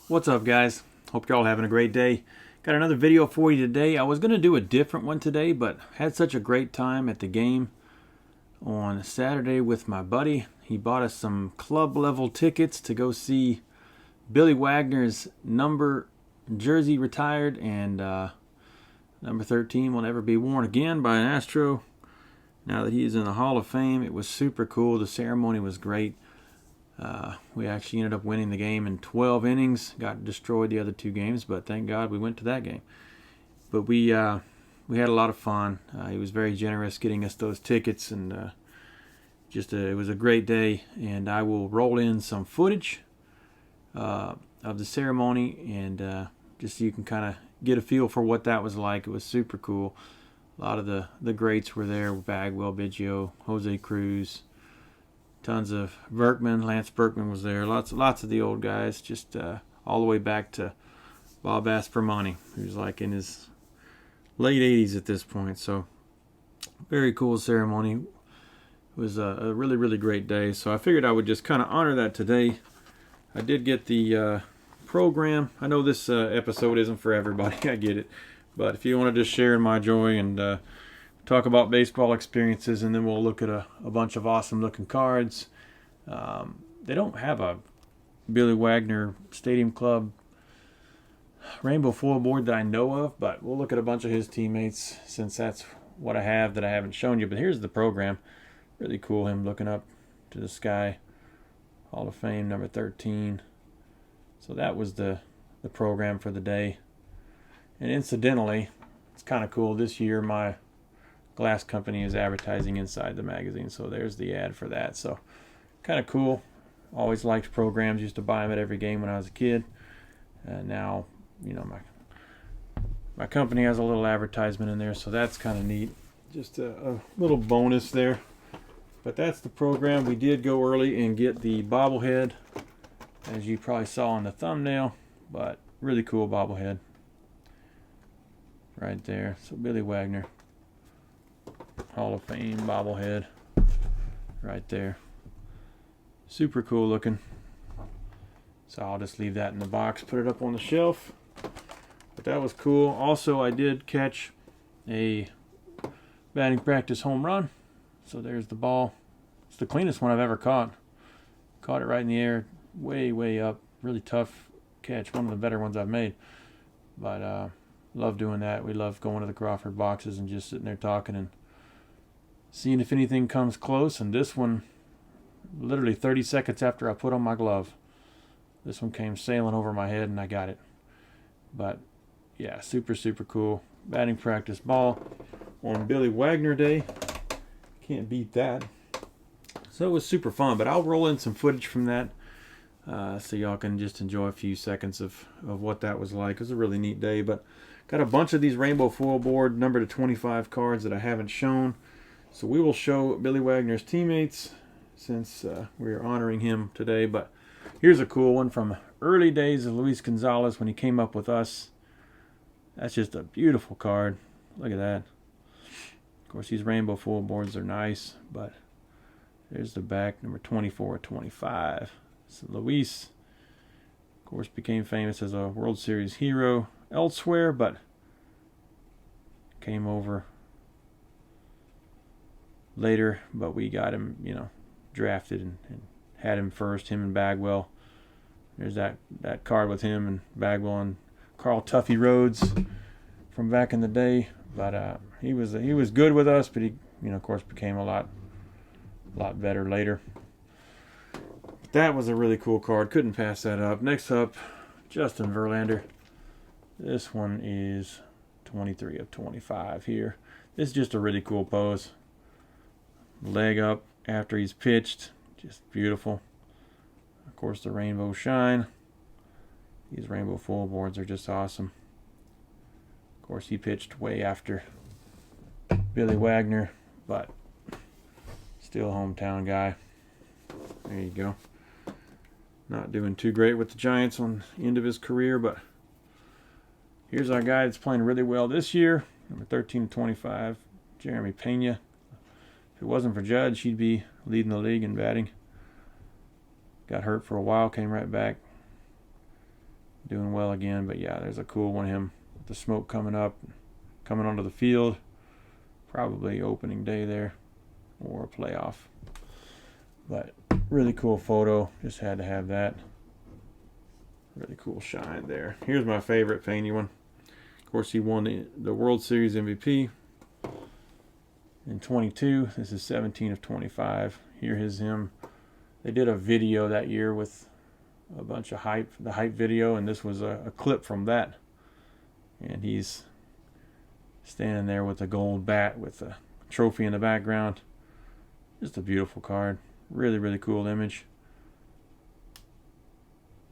What's up, guys? Hope you're all having a great day. Got another video for you today. I was going to do a different one today, but had such a great time at the game on Saturday with my buddy. He bought us some club level tickets to go see Billy Wagner's number jersey retired, and number 13 will never be worn again by an Astro. Now that he is in the Hall of Fame, it was super cool. The ceremony was great. We actually ended up winning the game in 12 innings. Got destroyed the other two games, but thank God we went to that game. But we had a lot of fun. He was very generous getting us those tickets, and it was a great day. And I will roll in some footage of the ceremony, and just so you can kind of get a feel for what that was like. It was super cool. A lot of the greats were there: Bagwell, Biggio, Jose Cruz. Tons of Berkman. Lance Berkman was there. Lots of the old guys. Just all the way back to Bob Aspermani, who's like in his late 80s at this point. So very cool ceremony. It was a really, really great day. So I figured I would just kind of honor that today. I did get the program. I know this episode isn't for everybody. I get it. But if you want to just share in my joy and talk about baseball experiences, and then we'll look at a bunch of awesome looking cards. They don't have a Billy Wagner Stadium Club rainbow foil board that I know of, but we'll look at a bunch of his teammates since that's what I have that I haven't shown you. But here's the program. Really cool, him looking up to the sky. Hall of Fame, number 13. So that was the program for the day. And incidentally, it's kind of cool. This year my glass company is advertising inside the magazine, so there's the ad for that. So kind of cool. Always liked programs. Used to buy them at every game when I was a kid. Now, my company has a little advertisement in there, so that's kind of neat. Just a little bonus there. But that's the program. We did go early and get the bobblehead, as you probably saw in the thumbnail. But really cool bobblehead right there. So Billy Wagner, Hall of Fame bobblehead right there. Super cool looking. So I'll just leave that in the box, put it up on the shelf. But that was cool. Also, I did catch a batting practice home run. So there's the ball. It's the cleanest one I've ever caught. Caught it right in the air, way, way up. Really tough catch. One of the better ones I've made. But love doing that. We love going to the Crawford boxes and just sitting there talking and seeing if anything comes close. And this one, literally 30 seconds after I put on my glove, this one came sailing over my head and I got it. But yeah, super, super cool. Batting practice ball on Billy Wagner Day. Can't beat that. So it was super fun, but I'll roll in some footage from that so y'all can just enjoy a few seconds of what that was like. It was a really neat day, but got a bunch of these rainbow foil board number to 25 cards that I haven't shown. So we will show Billy Wagner's teammates since we're honoring him today. But here's a cool one from early days of Luis Gonzalez when he came up with us. That's just a beautiful card. Look at that. Of course, these rainbow foil boards are nice, but there's the back, number 24 25. So Luis, of course, became famous as a World Series hero elsewhere, but came over later. But we got him, drafted and had him first, him and Bagwell. There's that card with him and Bagwell and Carl Tuffy Rhodes from back in the day. But he was good with us, but he, of course, became a lot better later. That was a really cool card. Couldn't pass that up. Next up, Justin Verlander. This one is 23 of 25 here. This is just a really cool pose. Leg up after he's pitched. Just beautiful. Of course, the rainbow shine. These rainbow foil boards are just awesome. Of course, he pitched way after Billy Wagner, but still a hometown guy. There you go. Not doing too great with the Giants on the end of his career, but here's our guy that's playing really well this year. Number 13 to 25, Jeremy Pena. If it wasn't for Judge, he'd be leading the league in batting. Got hurt for a while, came right back. doing well again. But yeah, there's a cool one of him with the smoke coming up, coming onto the field. Probably opening day there or a playoff. But really cool photo. Just had to have that. Really cool shine there. Here's my favorite painty one. Of course, he won the World Series MVP in 22. This is 17 of 25. Here is him. They did a video that year with a bunch of hype, the hype video, and this was a clip from that. And he's standing there with a gold bat with a trophy in the background. Just a beautiful card. Really, really cool image.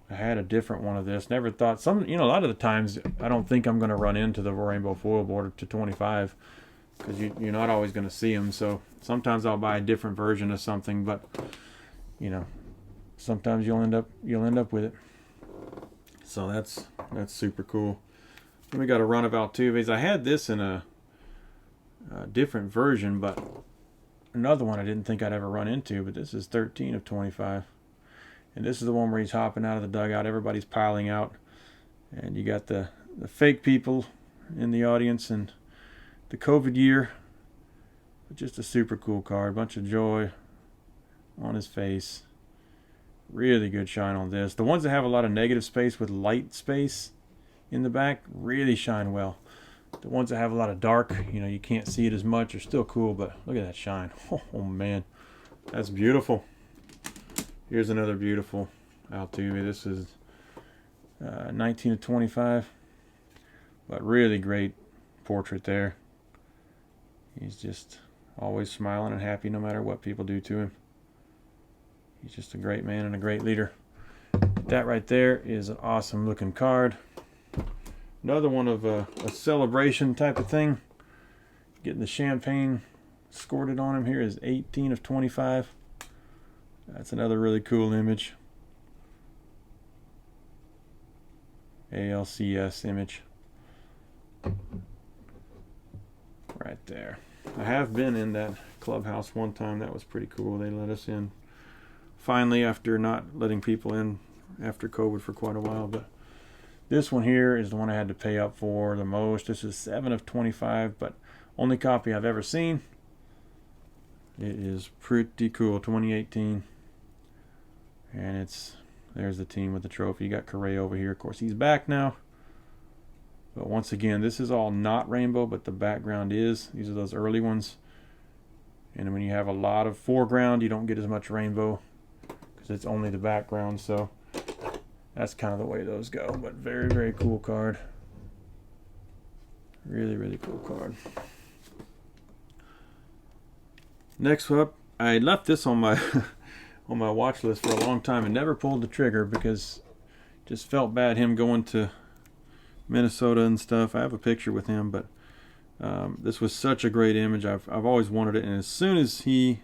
I had a different one of this. Never thought, a lot of the times I don't think I'm going to run into the rainbow foil board to 25 because you're not always going to see them. So sometimes I'll buy a different version of something, but sometimes you'll end up with it. So that's super cool. Then we got a run of Altuve's. I had this in a different version, but another one I didn't think I'd ever run into. But this is 13 of 25. And this is the one where he's hopping out of the dugout. Everybody's piling out. And you got the fake people in the audience and the COVID year. But just a super cool card. Bunch of joy on his face. Really good shine on this. The ones that have a lot of negative space with light space in the back really shine well. The ones that have a lot of dark, you can't see it as much, are still cool. But look at that shine. Oh man. That's beautiful. Here's another beautiful Altuve. This is 19 of 25. But really great portrait there. He's just always smiling and happy no matter what people do to him. He's just a great man and a great leader. That right there is an awesome looking card. Another one of a celebration type of thing. Getting the champagne squirted on him here is 18 of 25. That's another really cool image. ALCS image. Right there. I have been in that clubhouse one time. That was pretty cool. They let us in. Finally, after not letting people in after COVID for quite a while. But this one here is the one I had to pay up for the most. This is 7 of 25, but only copy I've ever seen. It is pretty cool. 2018. And there's the team with the trophy. You got Correa over here. Of course, he's back now. But once again, this is all not rainbow, but the background is. These are those early ones. And when you have a lot of foreground, you don't get as much rainbow because it's only the background. So that's kind of the way those go. But very, very cool card. Really, really cool card. Next up, I left this on my on my watch list for a long time and never pulled the trigger because just felt bad him going to Minnesota and stuff. I have a picture with him, but this was such a great image. I've always wanted it, and as soon as he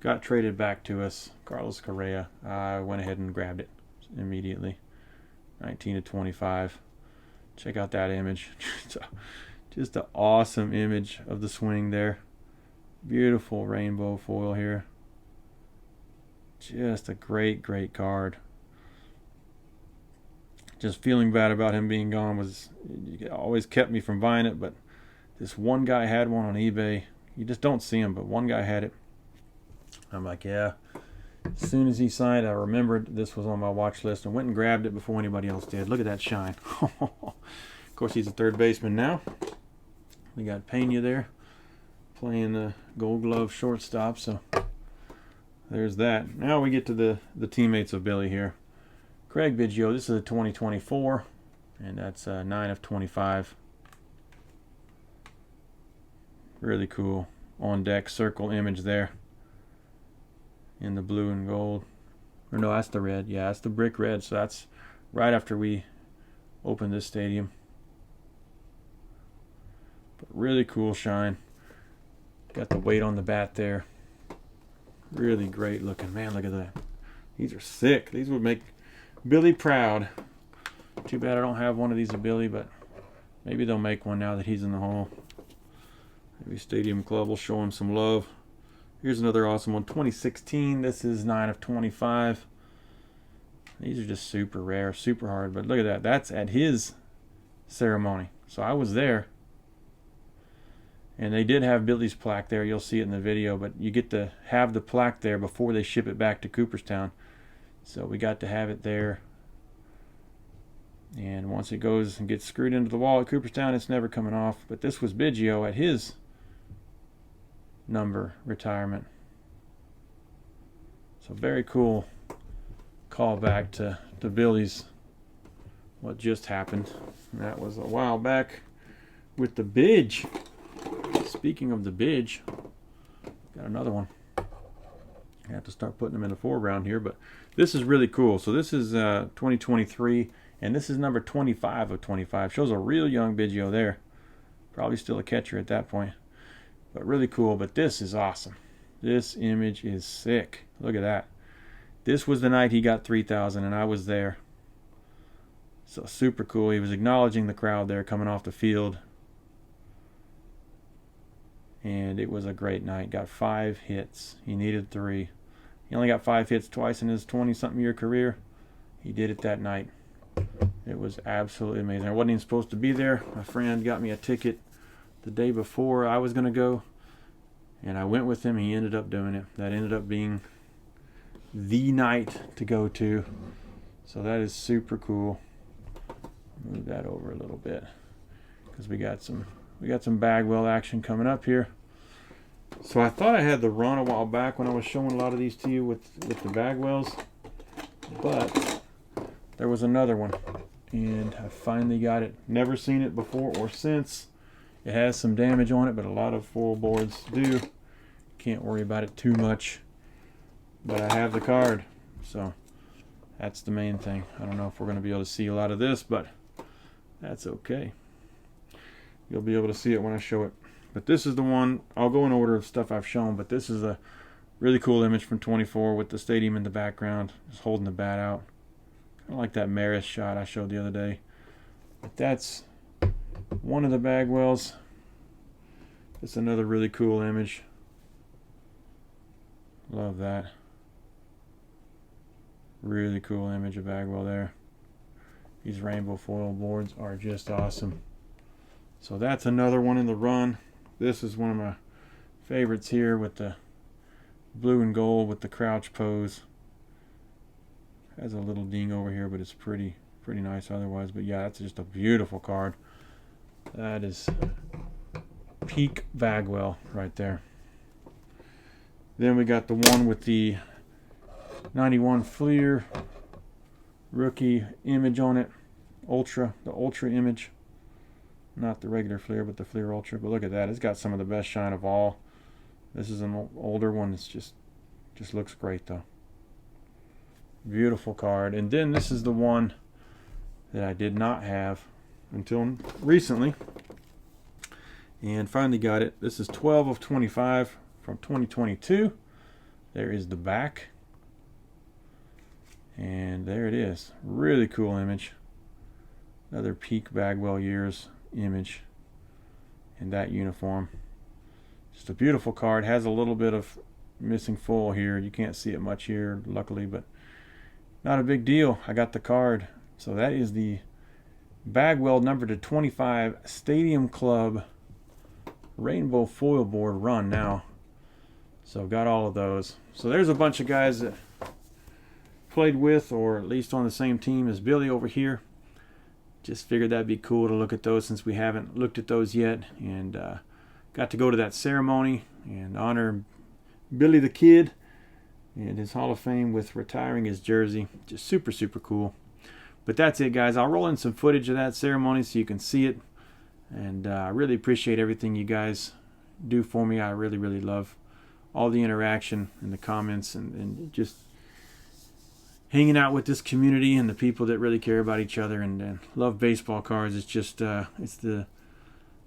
got traded back to us, Carlos Correa, I went ahead and grabbed it immediately. 19 to 25. Check out that image. Just an awesome image of the swing there. Beautiful rainbow foil here. Just a great, great card. Just feeling bad about him being gone always kept me from buying it, but this one guy had one on eBay. You just don't see them, but one guy had it. I'm like, yeah. As soon as he signed, I remembered this was on my watch list and went and grabbed it before anybody else did. Look at that shine. Of course, he's a third baseman now. We got Pena there playing the Gold Glove shortstop, so there's that. Now we get to the teammates of Billy here. Craig Biggio, this is a 2024, and that's 9 of 25. Really cool on deck circle image there in the blue and gold. Or no, that's the red. Yeah, that's the brick red. So that's right after we opened this stadium. But really cool shine. Got the weight on the bat there. Really great looking. Man, look at that. These are sick. These would make Billy proud. Too bad I don't have one of these of Billy, but maybe they'll make one now that he's in the Hall. Maybe Stadium Club will show him some love. Here's another awesome one. 2016. This is 9 of 25. These are just super rare, super hard. But look at that. That's at his ceremony. So I was there. And they did have Billy's plaque there. You'll see it in the video. But you get to have the plaque there before they ship it back to Cooperstown. So we got to have it there. And once it goes and gets screwed into the wall at Cooperstown, it's never coming off. But this was Biggio at his number retirement. So very cool callback to Billy's, what just happened. And that was a while back with the Bidge. Speaking of the Bidge, got another one. I have to start putting them in the foreground here, but this is really cool. So this is 2023, and this is number 25 of 25. Shows a real young Biggio there. Probably still a catcher at that point, but really cool. But this is awesome. This image is sick. Look at that. This was the night he got 3,000, and I was there. So super cool. He was acknowledging the crowd there coming off the field. And it was a great night. Got 5 hits. He needed 3. He only got 5 hits twice in his 20-something year career. He did it that night. It was absolutely amazing. I wasn't even supposed to be there. My friend got me a ticket the day before I was going to go. And I went with him. He ended up doing it. That ended up being the night to go to. So that is super cool. Move that over a little bit because we got some Bagwell action coming up here. So I thought I had the run a while back when I was showing a lot of these to you with the Bagwells, but there was another one, and I finally got it. Never seen it before or since. It has some damage on it, but a lot of foil boards do. Can't worry about it too much, but I have the card, so that's the main thing. I don't know if we're going to be able to see a lot of this, but that's okay. You'll be able to see it when I show it. But this is the one. I'll go in order of stuff I've shown, but this is a really cool image from 24 with the stadium in the background, just holding the bat out. Kind of like that Maris shot I showed the other day. But that's one of the Bagwells. It's another really cool image. Love that. Really cool image of Bagwell there. These rainbow foil boards are just awesome. So that's another one in the run. This is one of my favorites here with the blue and gold with the crouch pose. Has a little ding over here, but it's pretty nice otherwise. But yeah, that's just a beautiful card. That is peak Bagwell right there. Then we got the one with the 91 Fleer rookie image on it. Ultra, the Ultra image. Not the regular Fleer, but the Fleer Ultra. But look at that. It's got some of the best shine of all. This is an older one. It's just looks great, though. Beautiful card. And then this is the one that I did not have until recently. And finally got it. This is 12 of 25 from 2022. There is the back. And there it is. Really cool image. Another peak Bagwell years image in that uniform. Just a beautiful card. Has a little bit of missing foil here. You can't see it much here, luckily, but not a big deal. I got the card. So that is the Bagwell number to 25 Stadium Club rainbow foil board run now. So got all of those. So there's a bunch of guys that played with, or at least on the same team as Billy over here. Just figured that'd be cool to look at those since we haven't looked at those yet. And got to go to that ceremony and honor Billy the Kid and his Hall of Fame with retiring his jersey. Just super cool. But that's it, guys. I'll roll in some footage of that ceremony so you can see it. And I really appreciate everything you guys do for me. I really love all the interaction and the comments and just hanging out with this community and the people that really care about each other and love baseball cards. It's just it's the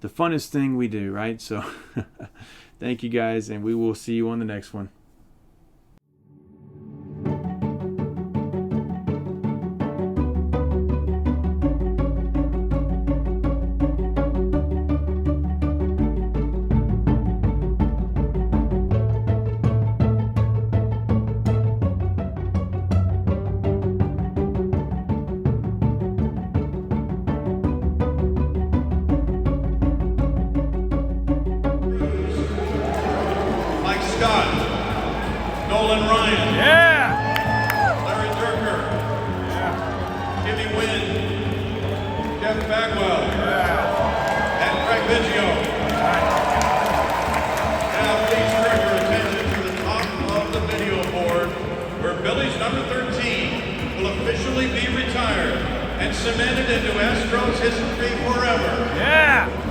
funnest thing we do, right? So thank you guys, and we will see you on the next one. Nolan Ryan. Yeah. Larry Durker. Yeah. Jimmy Wynn. Jeff Bagwell. Yeah. And Craig Biggio. Now please turn your attention to the top of the video board, where Billy's number 13 will officially be retired and cemented into Astros history forever. Yeah.